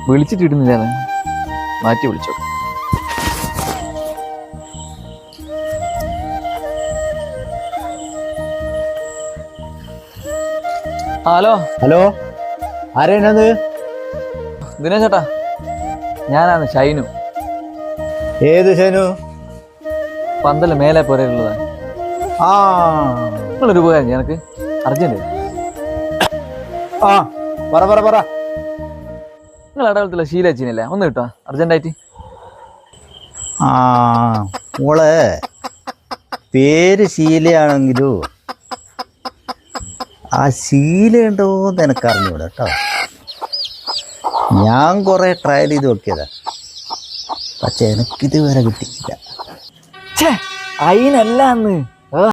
വിളിച്ചിട്ടിടുന്നില്ല, മാറ്റി വിളിച്ചോ. Hello hello, ആരാണത്? ദിനേശ് ചേട്ടാ, ഞാനാണ് ഷൈനു. ഏത് ഷൈനു? പന്തല് മേലെ പോരെയുള്ളതാ. ആ, നിങ്ങളൊരു ഉപകാരം എനിക്ക് അർജന്റ്. ആ, പറ പറ പറ. നിങ്ങൾ ഇടവലത്തുള്ള ശീലച്ചിനല്ലേ, ഒന്ന് കിട്ടോ അർജന്റായിട്ട്? ആ, മോളെ പേര് ശീലയാണെങ്കിലും ആ ശീല ഉണ്ടോന്ന് എനിക്കറിഞ്ഞൂടാ കേട്ടോ. ഞാൻ കുറെ ട്രയൽ ചെയ്ത് നോക്കിയതാ, പക്ഷെ എനിക്കിതുവരെ കിട്ടിയില്ല. അതിനല്ല അന്ന്